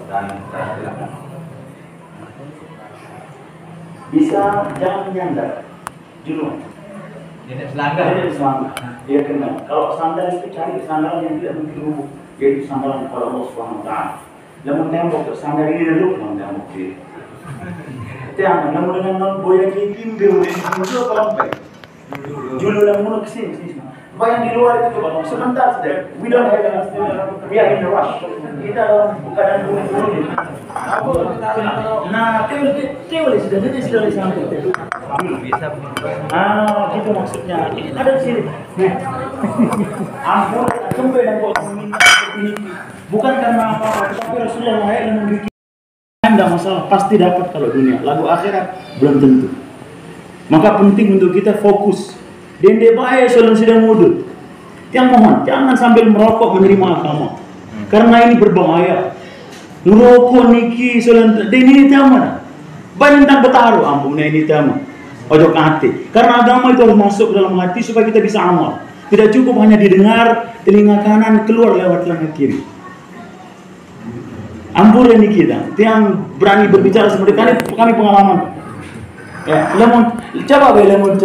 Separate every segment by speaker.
Speaker 1: dan bisa jangan menyandar dulu.
Speaker 2: Ini selanggar.
Speaker 1: Dia kenal. Kalau sandal itu cari sandaran yang tidak berubah, yaitu sandaran kepada Allah Subhanahu Wa Taala. Lamun tembok sandal ini dulu lamun tembok dia. Tiang, lamun dengan boya ini timbul di situ pelampai. Julu lamun kesini. Bayang di luar itu coba sebentar saja. We don't have enough. We are in the rush. Kita dalam keadaan buru-buru. Nah, teori sudah sampai.
Speaker 2: Bisa.
Speaker 1: Gitu maksudnya. Ada di sini. Ampun, sampai dan kok meminta seperti ini. Bukan karena apa-apa, tapi Rasulullah yang memberi Anda masalah pasti dapat kalau dunia. Lalu akhirat belum tentu. Maka penting untuk kita fokus. Dende baik soalnya sedang mudut. Yang mohon jangan sambil merokok menerima agama. Karena ini berbahaya. Ngerokok niki soalnya ini tema. Banyak tentang betaru ampun ini tema. Ojo hati. Karena agama itu harus masuk dalam hati supaya kita bisa amal. Tidak cukup hanya didengar telinga kanan keluar lewat telinga kiri. Ampun ini kita. Yang berani berbicara seperti kami pengalaman. Ya, lemon coba lemon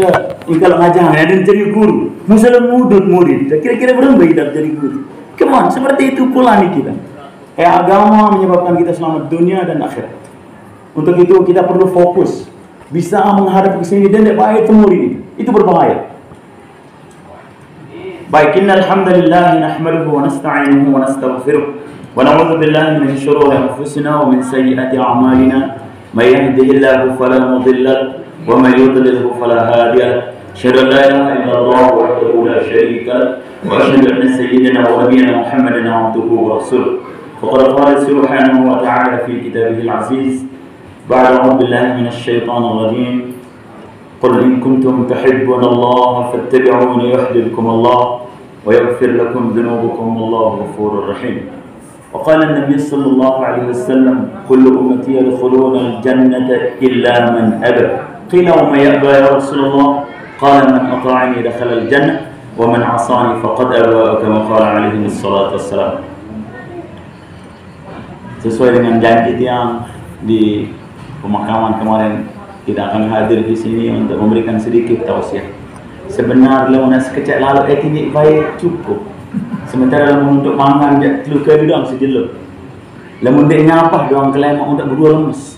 Speaker 1: kalau ngajar dan jadi guru, musalam mudut murid. Kira-kira berapa hidup jadi guru? Come on, seperti itu pula nih kita. Agama menyebabkan kita selamat dunia dan akhirat. Untuk itu kita perlu fokus, bisa menghadap ke sini dan tidak baik temu ini. Itu berbahaya. Baik, innal hamdalillah nahmaduhu wa nasta'inuhu wa nastaghfiruh wa na'udzu billahi min shururi anfusina wa min sayyiati a'malina. من يهده الله فلا مضل له ومن يضلله فلا هادي له أشهد أن لا إله إلا الله وحده لا شريك له وأشهد أن سيدنا ونبينا محمدا عبده ورسوله فقد قال سبحانه وتعالى في كتابه العزيز بعد أعوذ بالله من الشيطان الرجيم قل إن كنتم تحبون الله فاتبعوني يحببكم الله ويغفر لكم ذنوبكم والله غفور رحيم وقال النبي صلى الله عليه وسلم كل أمتي يدخلون الجنة إلا من أبى قيل وما يأبى يا رسول الله قال من أطاعني دخل الجنة ومن عصاني فقد أبى كما قال عليه الصلاة والسلام. Sesuai dengan janji yang di pemakaman kemarin kita akan hadir di sini untuk memberikan sedikit tausiah. Sebenarnya lunas kecil lalu ini baik cukup. Sementara lamun untuk mangan dia luka doang sejelek. Lamun dia nyapah doang kelemak untuk berdua lemes.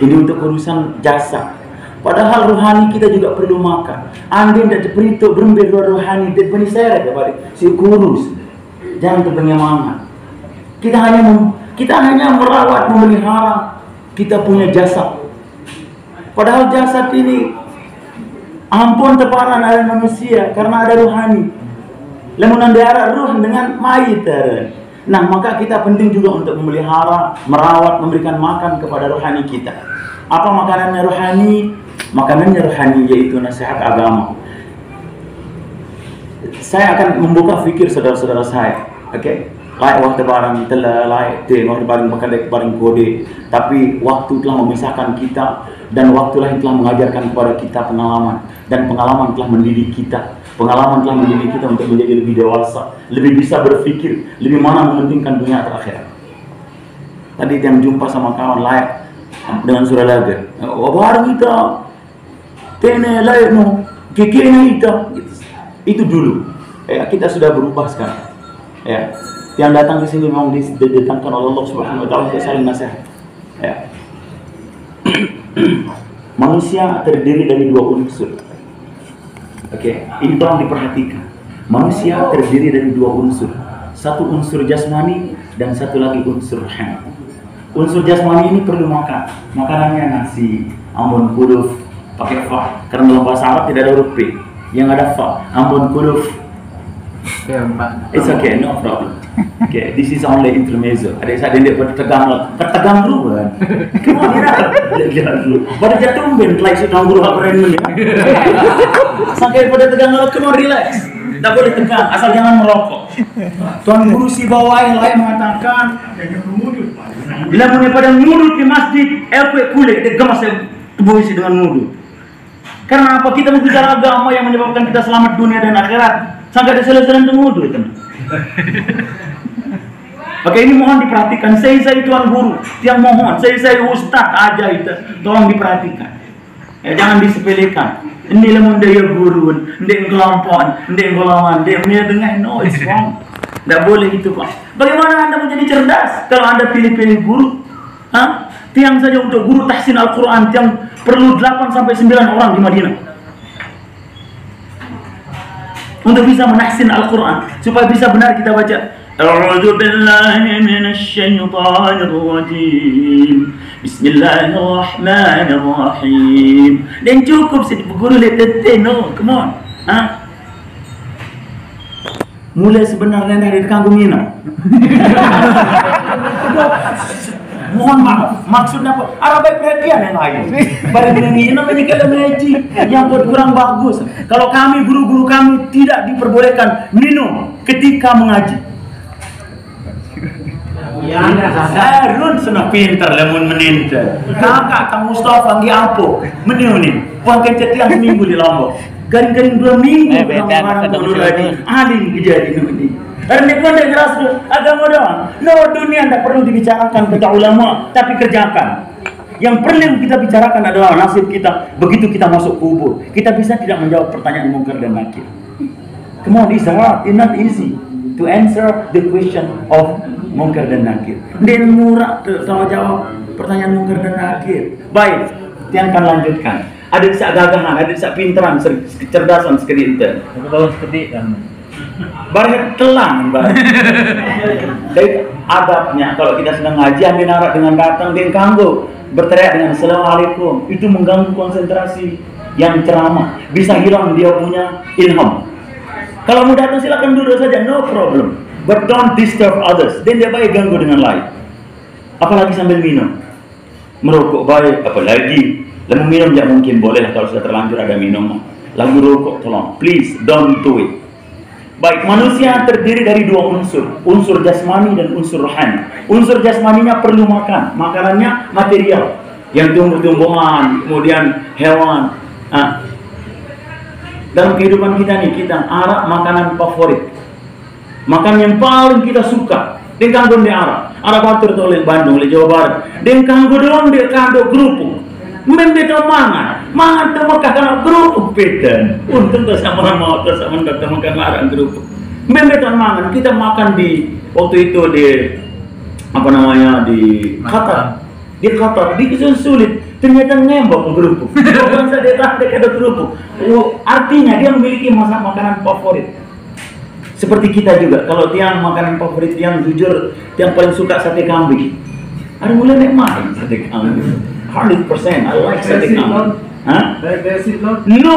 Speaker 1: Ini untuk urusan jasa. Padahal rohani kita juga perlu makan. Andai tidak diperintah berembir rohani dan peniseret kepada si kurus. Jangan kepenyamangan. Kita hanya merawat, memelihara. Kita punya jasad. Padahal jasad ini ampun teparan oleh manusia karena ada rohani. Lamunan daerah ruh dengan mayit. Nah, maka kita penting juga untuk memelihara, merawat, memberikan makan kepada rohani kita. Apa makanannya rohani? Makanannya rohani yaitu nasihat agama. Saya akan membuka fikir saudara-saudara saya. Oke? Layak waktu barang telah layak waktu barang bakadek barang kode. Tapi waktu telah memisahkan kita dan waktulah yang telah mengajarkan kepada kita pengalaman dan pengalaman telah mendidik kita. Pengalaman telah mendidik kita untuk menjadi lebih dewasa, lebih bisa berpikir, lebih mana mementingkan dunia atau akhirat. Tadi yang jumpa sama kawan layak dengan surah laga. Baru kita, tene layak no, kekena kita. Itu dulu. Kita sudah berubah sekarang. Yang datang ke sini memang didatangkan oleh Allah Subhanahu Wa Taala untuk saling nasihat. Manusia terdiri dari dua unsur. Ini tolong diperhatikan. Manusia terdiri dari dua unsur. Satu unsur jasmani dan satu lagi unsur rohani. Unsur jasmani ini perlu makan. Makanannya nasi, ambon kuluf, pakai fa. Karena dalam bahasa Arab tidak ada huruf P. Yang ada fa, ambon kuluf. It's okay, no problem. This is only intermezzo. Ada saya dendek bertegang dulu kan. Kira dulu. Pada jatuh ben like sedang guru keren ya. Sampai pada tegang kalau cuma relax. Tak boleh tegang, asal jangan merokok. Tuan guru si bawah yang lain mengatakan bila mulai pada mudut di masjid, kulit dia gemas tubuh isi dengan mudut. Karena apa? Kita berbicara agama yang menyebabkan kita selamat dunia dan akhirat. Sampai ada selesai dengan mudut kan. Maka ini mohon diperhatikan. Saya Tuan Guru, yang mohon, saya Ustaz aja itu, tolong diperhatikan. Ya, jangan disepelekan. Ini lemon daya guru, ndek kelompok, ndek golongan, ndek dengar, no, it's wrong. Tidak boleh itu Pak. Bagaimana Anda menjadi cerdas kalau Anda pilih-pilih guru? Hah? Tiang saja untuk guru tahsin Al-Quran, tiang perlu 8-9 orang di Madinah untuk bisa menahsin Al-Quran, supaya bisa benar kita baca. A'udzu billahi minasyaitonir rajim. Bismillahirrahmanirrahim. Dan cukup sedikit guru letete, no, come on. Hah? Mulai sebenarnya dari kanggo minum. Mohon maaf, maksudnya apa? Arabai perhatian yang lain. Barang minum ini kalau mengaji yang kurang bagus. Kalau kami, guru-guru kami tidak diperbolehkan minum ketika mengaji. Ya, Harun sudah pintar lemun meninta. Kakak Kang Mustafa ngi apo meniu nih. Puang kencet yang seminggu di Lombok. Garing-garing 2 minggu orang dulu lagi. Alim kejadian ini. Karena pun dia keras agama doang. No, dunia tidak perlu dibicarakan kata ulama, tapi kerjakan. Yang perlu kita bicarakan adalah nasib kita begitu kita masuk kubur. Kita bisa tidak menjawab pertanyaan mungkar dan nakir. Come on, it's hard, it's not easy to answer the question of mungkar dan nakir. Dia murah sama jawab pertanyaan mungkar dan nakir. Baik, yang akan lanjutkan. Ada bisa gagahan, ada bisa pinteran, kecerdasan sekali itu.
Speaker 2: Kalau seperti
Speaker 1: Barang telang, dari adabnya kalau kita sedang ngaji, ambil narak dengan datang dan kanggo berteriak dengan Assalamualaikum, itu mengganggu konsentrasi yang ceramah, bisa hilang dia punya ilham. Kalau mau datang silakan duduk saja, no problem, but don't disturb others. Dan dia baik ganggu dengan lain, apalagi sambil minum, merokok baik, apalagi lalu minum tidak mungkin, boleh kalau sudah terlanjur ada minum, lalu rokok tolong, please don't do it. Baik, manusia terdiri dari 2 unsur, unsur jasmani dan unsur rohani. Unsur jasmaninya perlu makan, makanannya material, yang tumbuh-tumbuhan, kemudian hewan. Dalam kehidupan kita nih, kita Arab makanan favorit, makan yang paling kita suka. Dan kanggo di Arab atur oleh Bandung, oleh Jawa Barat. Dan kanggo dong dia kanggo kerupuk. Membeda mangan termekah karena kerupuk beda. Untung tak sama mau tak sama dokter makan larang kerupuk. Membeda mangan kita makan di waktu itu di apa namanya di Qatar. Di Qatar di sulit ternyata ngembok kerupuk. Orang saya tak ada kerupuk. Artinya dia memiliki makanan favorit. Seperti kita juga. Kalau tiang makanan favorit yang jujur, yang paling suka sate kambing. Ada mulai nikmat sate kambing. 100%, I like sate kambing. No,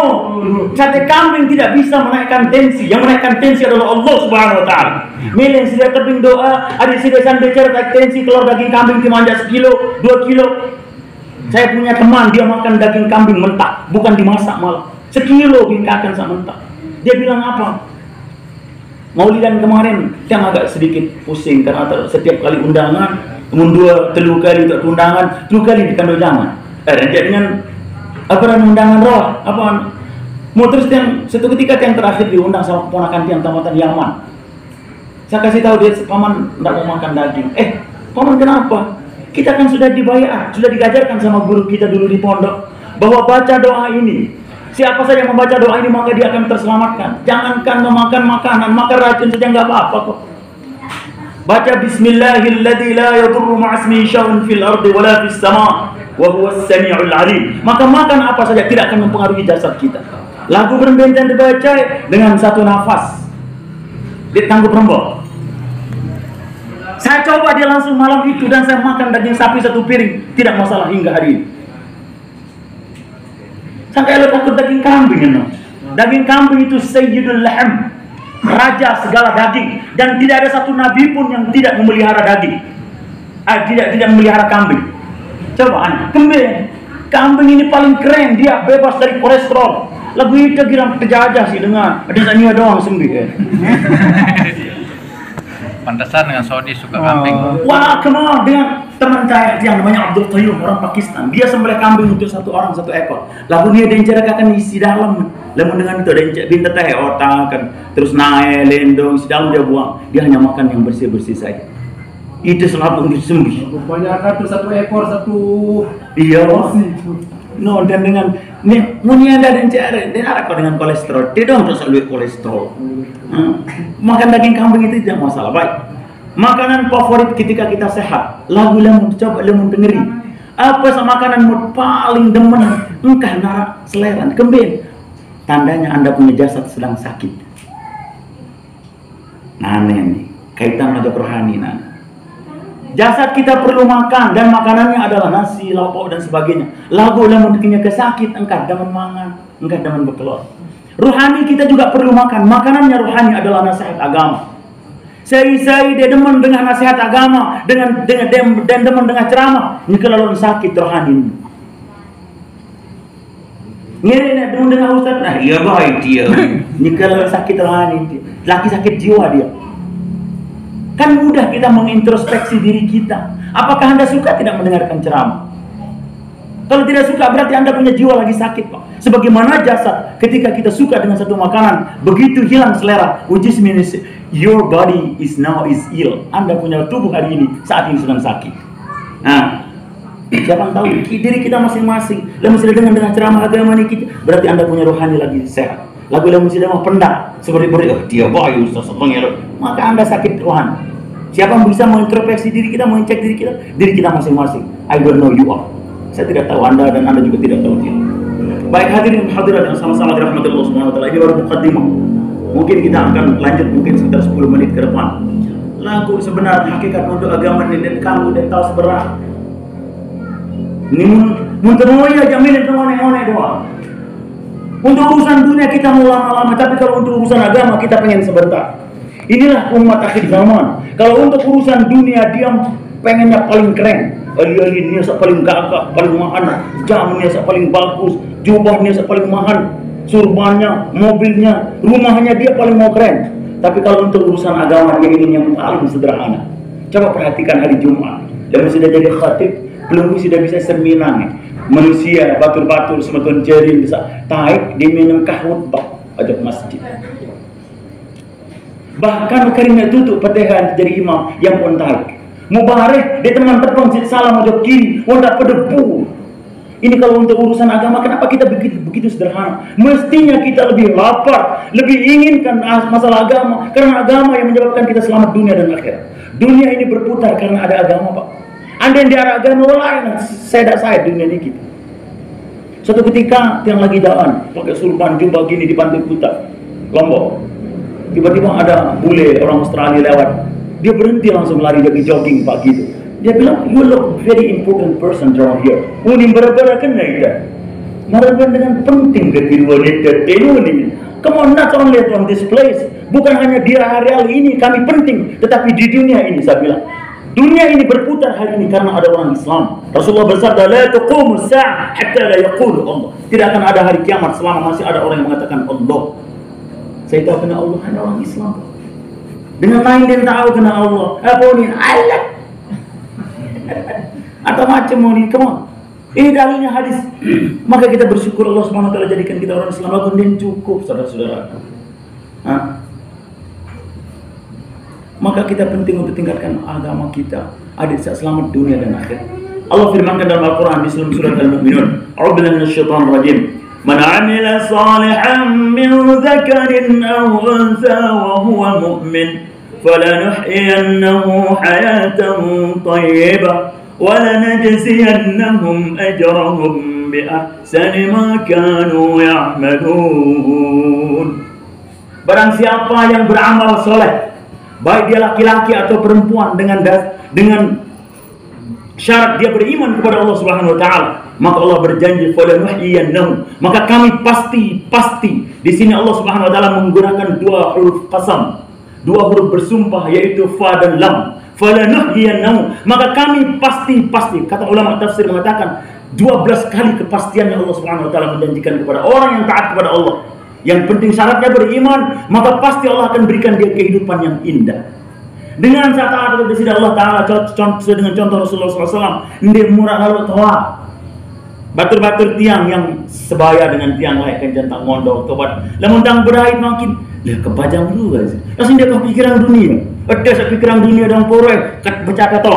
Speaker 1: sate kambing tidak bisa menaikkan tensi. Yang menaikkan tensi adalah Allah Subhanahu Wa Taala. Milih sudah tebing doa, ada sudah sambil cerita tensi keluar daging kambing dimanja 1 kilo, 2 kilo. Saya punya teman dia makan daging kambing mentah, bukan dimasak malah. 1 kilo bingkakan sama mentah. Dia bilang apa? Maulidan kemarin yang agak sedikit pusing karena setiap kali undangan. Kemudian 2-3 kali untuk undangan, 2 kali di kandung jangan. Dengan apa undangan roh, apa mau terus yang satu ketika yang terakhir diundang sama keponakan yang tamatan Yaman. Saya kasih tahu dia paman tidak mau makan daging. Paman kenapa? Kita kan sudah dibayar, sudah diajarkan sama guru kita dulu di pondok bahwa baca doa ini. Siapa saja yang membaca doa ini maka dia akan terselamatkan. Jangankan memakan makanan, makan racun saja nggak apa-apa kok. Baca Bismillahilladzi la yadurru ma'asmihi syai'un fil ardi wala fis sama' wa huwas sami'ul 'alim. Maka makan apa saja tidak akan mempengaruhi jasad kita. Lagu berbenteng dibaca dengan satu nafas. Ditanggup rembok. Saya coba dia langsung malam itu dan saya makan daging sapi 1 piring, tidak masalah hingga hari ini. Sampai lo takut daging kambing, no? Daging kambing itu sayyidul lahm. Raja segala daging, dan tidak ada satu nabi pun yang tidak memelihara daging, tidak memelihara kambing. Coba kambing ini paling keren, dia bebas dari kolesterol. Lagu itu kira kejajah sih dengan ada sania doang sendiri.
Speaker 2: Pantesan dengan Saudi suka kambing.
Speaker 1: Wah, kenal dengan teman saya yang namanya Abdul Qayyum, orang Pakistan. Dia sembelih kambing untuk 1 orang 1 ekor. Lalu dia dencerakakan isi dalam. Lalu dengan itu dencak binta teh otak kan terus naik lendong isi dalam dia buang. Dia hanya makan yang bersih-bersih saja. Itu selapung disembih.
Speaker 3: Kebanyakan tuh satu ekor satu.
Speaker 1: Iya.
Speaker 3: porsi.
Speaker 1: No, dan dengan nih munya dan cara dan ada kok dengan kolesterol. Dia dong terus lebih kolesterol. Makan daging kambing itu tidak masalah. Baik. Makanan favorit ketika kita sehat. Lagu lemon, coba lemon dengerin. Apa sama makanan paling demen? Engkau nak selera, kembali. Tandanya Anda punya jasad sedang sakit. Nah, nih kaitan ngajak rohani nah. Jasad kita perlu makan dan makanannya adalah nasi, lauk dan sebagainya. Lagu lemon kenyang kesakit, engkau daman mangan, engkau daman bekelor. Rohani kita juga perlu makan. Makanannya rohani adalah nasihat agama. Saya dia demen dengan nasihat agama, dengan demen dengan ceramah. Ini kalau sakit rohani. Ngeri nak demen dengan ustaz. Nah, iya baik dia. Ini kalau sakit rohani, laki sakit jiwa dia. Kan mudah kita mengintrospeksi diri kita. Apakah Anda suka tidak mendengarkan ceramah? Kalau tidak suka berarti Anda punya jiwa lagi sakit, Pak. Sebagaimana jasad, ketika kita suka dengan satu makanan, begitu hilang selera, which is means your body is now ill. Anda punya tubuh hari ini saat ini sedang sakit. Nah, siapa tahu diri kita masing-masing. Lalu sudah dengan ceramah agama ini kita, berarti Anda punya rohani lagi sehat. Lagu yang sudah mau pendak seperti dia bayu Ustaz maka Anda sakit rohani. Siapa yang bisa mengintrospeksi diri kita, mengecek diri kita masing-masing. I don't know you all. Saya tidak tahu Anda dan Anda juga tidak tahu dia. Baik hadirin hadirat yang sama-sama dirahmati Allah Subhanahu wa taala, ini baru mukaddimah. Mungkin kita akan lanjut mungkin sekitar 10 menit ke depan. Lagu sebenarnya hakikat untuk agama ini dan kamu dan tahu seberang. Ini muntemoy aja milih teman-teman doang. Untuk urusan dunia kita mau lama-lama, tapi kalau untuk urusan agama kita pengen sebentar. Inilah umat akhir zaman. Kalau untuk urusan dunia dia pengennya paling keren. Alih-alih dia paling gagah, paling mahal, jamnya paling bagus, jubahnya paling mahal, surbannya, mobilnya, rumahnya dia paling mau keren. Tapi kalau untuk urusan agama dia ingin yang paling sederhana. Coba perhatikan hari Jumat. Dia sudah jadi khatib, belum sudah bisa serminang. Manusia batur-batur semakin jering bisa taik di minum khutbah ajak masjid. Bahkan karimnya tutup petihan jadi imam yang pun taik. Mubarak dia teman terbang salam ajak kiri, wanda pedebu. Ini kalau untuk urusan agama kenapa kita begitu sederhana? Mestinya kita lebih lapar, lebih inginkan masalah agama karena agama yang menyebabkan kita selamat dunia dan akhirat. Dunia ini berputar karena ada agama, Pak. Anda yang diarah agama lain, saya dunia ini kita. Suatu ketika yang lagi jalan pakai surban jubah gini di Pantai Kuta, Lombok. Tiba-tiba ada bule orang Australia lewat. Dia berhenti langsung lari dari jogging Pak gitu. Dia bilang, you look very important person around here. Ini berbeda kena ya. Mereka dengan penting ke wanita ini. Come on, not only on this place. Bukan hanya di hari ini kami penting, tetapi di dunia ini saya bilang. Dunia ini berputar hari ini karena ada orang Islam. Rasulullah bersabda, la taqumu as-sa'ah hatta la yaqulu Allah. Tidak akan ada hari kiamat selama masih ada orang yang mengatakan Allah. Saya tahu kena Allah hanya orang Islam. Dengan lain dia tahu kena Allah. Apa ini? Allah. Atau macam ini, come on. Ini dalilnya hadis. Maka kita bersyukur Allah Subhanahu wa taala jadikan kita orang Islam. Lagu dan cukup saudara-saudara. Maka kita penting untuk tingkatkan agama kita ada selamat dunia dan akhirat. Allah firmankan dalam Al-Quran di dalam surat Al-Mu'minun, A'udzubillahi minasyaitonir rajim. Man 'amila shalihan min dzakarin aw untha wa huwa mu'min falanuhyiyannahu hayatan thayyibah wa lanajziyannahum ajrahum bi ahsani ma kanu ya'malun. Barang siapa yang beramal soleh, baik dia laki-laki atau perempuan dengan syarat dia beriman kepada Allah Subhanahu wa taala, maka Allah berjanji falanuhyiyannahu, maka kami pasti di sini Allah Subhanahu wa taala menggunakan dua huruf qasam, dua huruf bersumpah yaitu fa dan lam. Falanuhyiyannahu, maka kami pasti kata ulama tafsir mengatakan 12 kali kepastian yang Allah Subhanahu wa taala menjanjikan kepada orang yang taat kepada Allah. Yang penting syaratnya beriman, maka pasti Allah akan berikan dia kehidupan yang indah. Dengan taat kepada Allah Ta'ala, dengan contoh Rasulullah SAW, dia murah lalu tawa. Batur-batur tiang yang sebaya dengan tiang lain kan jantang mondok tobat. Lamun tang berait makin, dia kepajang dulu guys. Langsung dia kepikiran dunia. Ada pikiran dunia dan porek baca kata.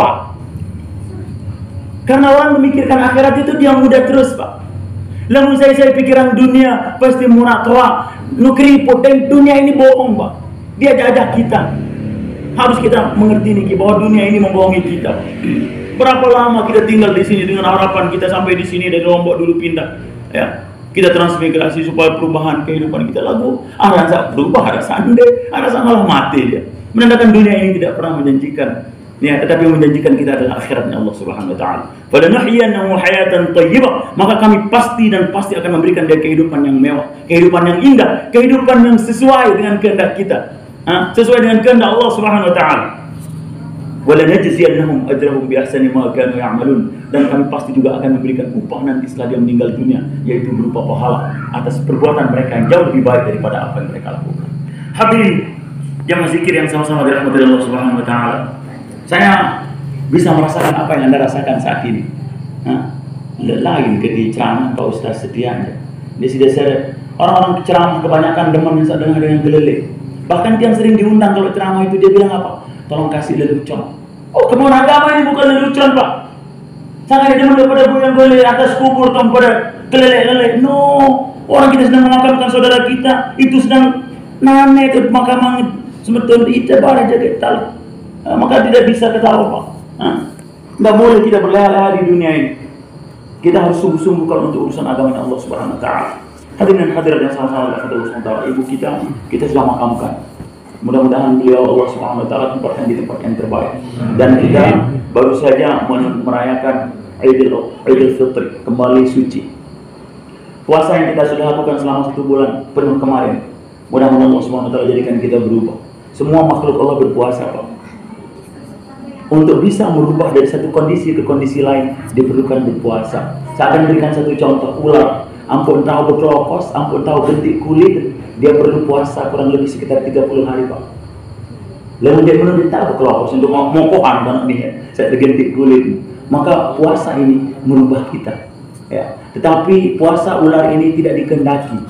Speaker 1: Karena orang memikirkan akhirat itu dia mudah terus, Pak. Lamun saya pikiran dunia pasti murah toa. Nukri poten dunia ini bohong, Pak. Dia jajah kita. Harus kita mengerti nih bahwa dunia ini membohongi kita. Berapa lama kita tinggal di sini dengan harapan kita sampai di sini dari Lombok dulu pindah, ya. Kita transmigrasi supaya perubahan kehidupan kita lagu. Rasa berubah, rasa ande, rasa malah mati dia. Menandakan dunia ini tidak pernah menjanjikan. Ya, tetapi yang menjanjikan kita adalah akhiratnya Allah Subhanahu wa taala. Falanuhyiyannahu hayatan thayyibah, maka kami pasti akan memberikan dia kehidupan yang mewah, kehidupan yang indah, kehidupan yang sesuai dengan kehendak kita. Sesuai dengan kehendak Allah Subhanahu wa taala. Walanajziyannahum ajrahum bi ahsani ma kanu ya'malun, dan kami pasti juga akan memberikan upah nanti setelah dia meninggal dunia, yaitu berupa pahala atas perbuatan mereka yang jauh lebih baik daripada apa yang mereka lakukan. Hadirin jamaah zikir yang sama-sama dirahmati Allah Subhanahu wa taala. Saya bisa merasakan apa yang Anda rasakan saat ini. Lain ketika ceramah Pak Ustaz Setianya. Dia sudah sadar orang-orang ceramah kebanyakan demen dengan gelelek. Bahkan dia yang sering diundang kalau ceramah itu dia bilang apa? Tolong kasih lelucon. Oh, kemauan agama ini bukan lelucon, Pak. Sangat demen daripada goyang-goyang atas kubur atau pada kelelek-kelelek. No, orang kita sedang memakamkan saudara kita, itu sedang nane ke pemakaman semeton itu baru jaga tal. Maka tidak bisa ketawa, Pak. Tidak boleh kita berleha-leha di dunia ini. Kita harus sungguh-sungguh kalau untuk urusan agama Allah Subhanahu wa taala. Hadirin dan hadirat yang sama-sama Allah Subhanahu wa taala, ibu kita sudah makamkan. Mudah-mudahan beliau Allah Subhanahu wa taala tempatkan di tempat yang terbaik. Dan kita baru saja merayakan Idul Fitri, kembali suci. Puasa yang kita sudah lakukan selama 1 bulan penuh kemarin, mudah-mudahan Allah Subhanahu wa taala jadikan kita berubah. Semua makhluk Allah berpuasa, Pak. Untuk bisa merubah dari satu kondisi ke kondisi lain diperlukan berpuasa. Saya akan berikan satu contoh. Ular, ampun tahu berkelokos, ampun tahu gentik kulit, dia perlu puasa kurang lebih sekitar 30 hari, Pak. Lalu dia belum tahu berkelokos untuk mokohan banget nih, saya gentik kulit. Maka puasa ini merubah kita, ya. Tetapi puasa ular ini tidak dikehendaki.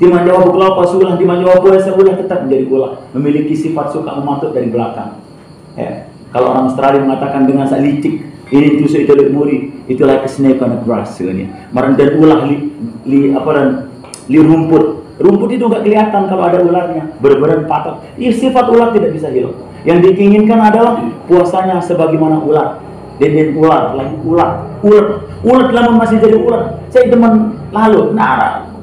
Speaker 1: Timan Jawa berkelokos ulah, timan Jawa puasa ulah tetap menjadi ular, memiliki sifat suka mematuk dari belakang, ya. Kalau orang Australia mengatakan dengan sak licik, ini tusuk itu lek muri, itu like a snake on a grass ini. Maran dan ulah li rumput. Rumput itu enggak kelihatan kalau ada ularnya, benar-benar patok. Ini sifat ular tidak bisa hilang. Yang diinginkan adalah puasanya sebagaimana ular. Dan ular, lagi ular lama masih jadi ular. Saya teman lalu,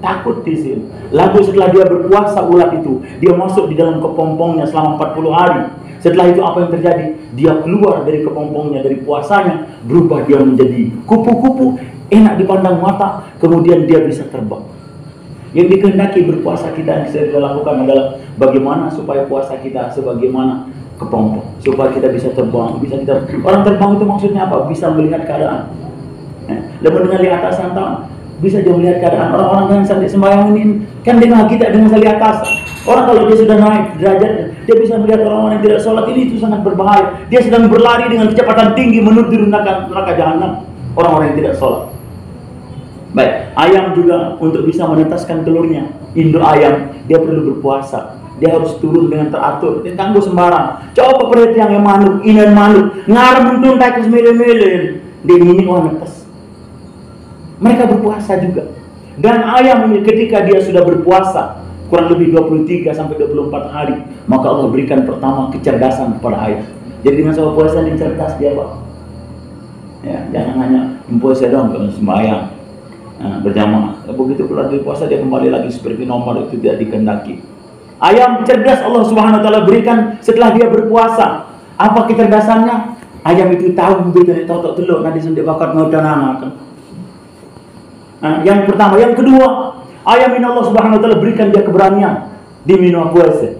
Speaker 1: takut di sini. Lalu setelah dia berpuasa ular itu, dia masuk di dalam kepompongnya selama 40 hari. Setelah itu apa yang terjadi? Dia keluar dari kepompongnya, dari puasanya, berubah dia menjadi kupu-kupu, enak dipandang mata, kemudian dia bisa terbang. Yang dikehendaki berpuasa kita yang kita lakukan adalah bagaimana supaya puasa kita sebagaimana kepompong, supaya kita bisa terbang, orang terbang itu maksudnya apa? Bisa melihat keadaan. Lalu dengan lihat atasan tahun, bisa dia melihat keadaan. Orang-orang yang sampai sembahyang ini kan dengan kita dengan lihat atas. Orang kalau dia sudah naik derajatnya, dia bisa melihat orang-orang yang tidak sholat ini itu sangat berbahaya. Dia sedang berlari dengan kecepatan tinggi menuju neraka jahanam. Orang-orang yang tidak sholat. Baik, ayam juga untuk bisa menetaskan telurnya, induk ayam dia perlu berpuasa. Dia harus turun dengan teratur, dia tangguh sembarang. Coba perhatian yang manuk, inan manuk, ngarep mentuntai ke semele-mele, dia ini orang netes. Mereka berpuasa juga. Dan ayam ini ketika dia sudah berpuasa kurang lebih 23 sampai 24 hari, maka Allah berikan pertama kecerdasan kepada ayam. Jadi dengan sebab puasa dia cerdas dia, Pak. Ya, jangan hanya puasa doang kalau sembahyang berjamaah. Begitu keluar dari puasa dia kembali lagi seperti normal, itu tidak dikehendaki. Ayam cerdas Allah Subhanahu wa taala berikan setelah dia berpuasa. Apa kecerdasannya? Ayam itu tahu betul tahu telur nanti sendik bakat ngodanana. Yang pertama, yang kedua, ayam ini Allah Subhanahu wa taala berikan dia keberanian di minum puasa.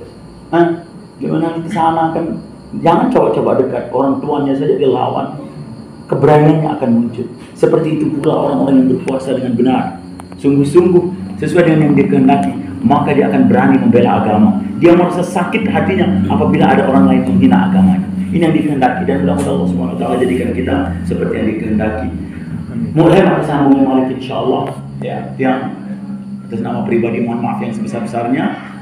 Speaker 1: Gimana di sana kan jangan coba-coba dekat, orang tuanya saja dilawan. Keberaniannya akan muncul. Seperti itu pula orang-orang yang berpuasa dengan benar, sungguh-sungguh sesuai dengan yang dikehendaki, maka dia akan berani membela agama. Dia merasa sakit hatinya apabila ada orang lain menghina agamanya. Ini yang dikehendaki, dan mudah-mudahan Allah Subhanahu wa taala jadikan kita seperti yang dikehendaki. Mulai bersambung malik insyaallah, ya, yang atas nama pribadi mohon maaf yang sebesar-besarnya.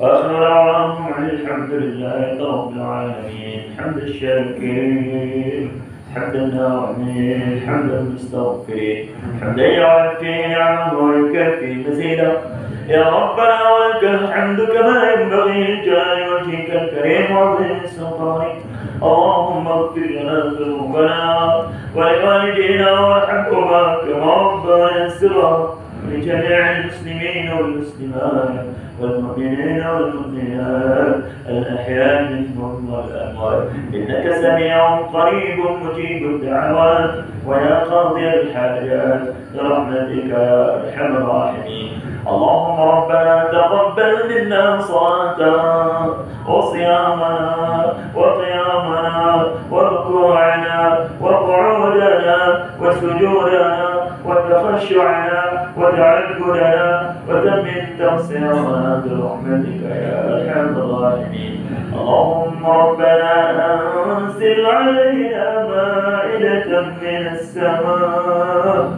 Speaker 1: وآخر دعواهم عن الحمد لله رب العالمين. حمد الشاكرين، حمد الناعمين، حمد المستغفرين، حمدا يعافي نعمه ويكفي مزيدا. يا ربنا ولك الحمد كما ينبغي لجلال وجهك الكريم وعظيم سلطانك. اللهم اغفر لنا ذنوبنا ولوالدينا وارحمهما كما ربنا صغارا، ولجميع المسلمين والمسلمات والمؤمنين والمؤمنات الأحياء منهم والأموات، إنك سميع قريب مجيب الدعوات ويا قاضي الحاجات برحمتك يا أرحم الراحمين. اللهم ربنا تقبل منا صلاتنا وصيامنا وقيامنا وركوعنا وقعودنا وسجودنا وتخشعنا وتعبدنا وتمن تقصيرنا برحمتك يا أرحم الراحمين. اللهم ربنا أنزل علينا مائدة من السماء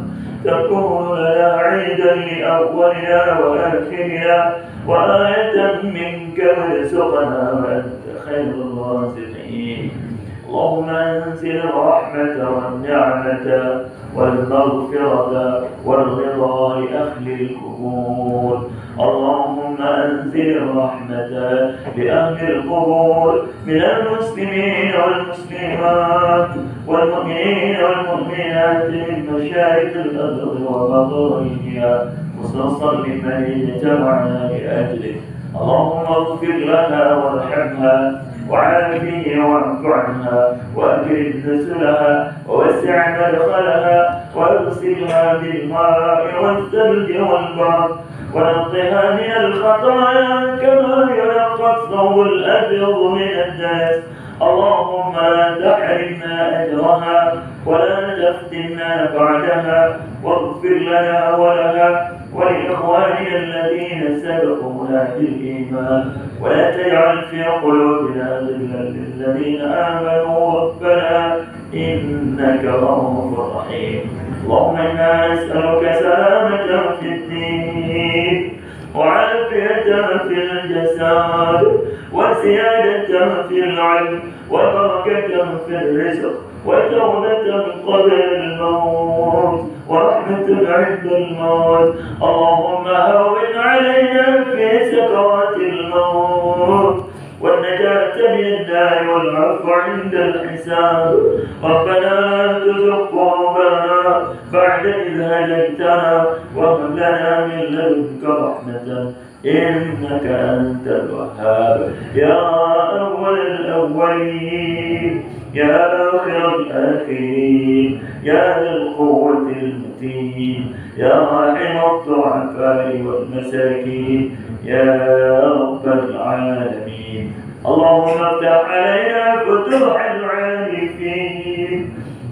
Speaker 1: تكون لنا عيدا لأولنا وآخرنا وآية منك وارزقنا وأنت خير الرازقين. اللهم انزل الرحمة والنعمة والمغفرة والرضا لأهل القبور. اللهم انزل الرحمة لأهل القبور من المسلمين والمسلمات والمؤمنين والمؤمنات من مشارق الأرض ومغاربها، خصوصا لمن اجتمعنا لأجله. اللهم اغفر لها وارحمها وعافيه واعف عنها واكرم نزلها ووسع مدخلها واغسلها بالماء والثلج والبرد ونقها من الخطايا كما ينقى الثوب الابيض من الدنس. اللهم لا تحرمنا اجرها ولا تفتنا بعدها، واغفر لنا ولها ولإخواننا الذين سبقونا بالإيمان، ولا تجعل في قلوبنا غلا للذين آمنوا ربنا إنك رؤوف رحيم. اللهم إنا نسألك سلامة في الدين وعافية في الجسد وزيادة في العلم وبركة في الرزق وتوبة قبل الموت ورحمة عند الموت. اللهم هون علينا في سكرات الموت والنجاة من النار والعفو عند الحساب. ربنا لا تزغ قلوبنا بعد إذ هديتنا وهب لنا من لدنك رحمة إنك أنت الوهاب. يا أول الأولين يا آخر الآخرين يا ذا القوة المتين يا راحم الضعفاء والمساكين يا رب العالمين. اللهم افتح علينا فتوح العارفين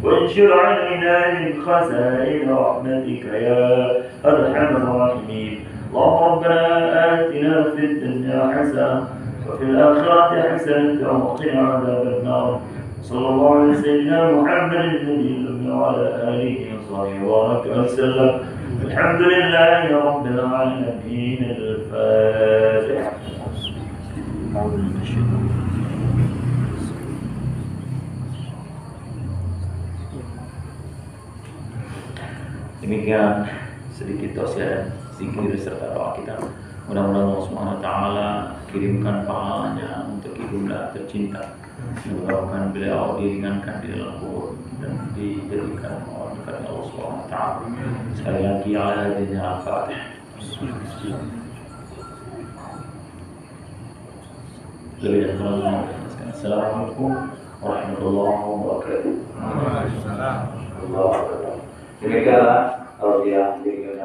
Speaker 1: وانشر علينا من خزائن رحمتك يا أرحم الراحمين. اللهم ربنا آتنا في الدنيا حسنة وفي الآخرة حسنة وقنا عذاب النار. صلى الله على سيدنا محمد النبي الأمي وعلى آله وصحبه وبارك وسلم. الحمد لله رب العالمين. الفاتحة. Demikian sedikit tausiah zikir serta doa kita. Mudah-mudahan Allah Subhanahu wa taala kirimkan pahalanya untuk ibunda tercinta. Mudah-mudahan beliau diringankan di dalam kubur dan dijadikan orang dekat Allah Subhanahu wa taala. Sekali lagi ala hadhihi al-Fatihah. Assalamualaikum warahmatullahi wabarakatuh. Waalaikumsalam. Demikianlah tausiah zikir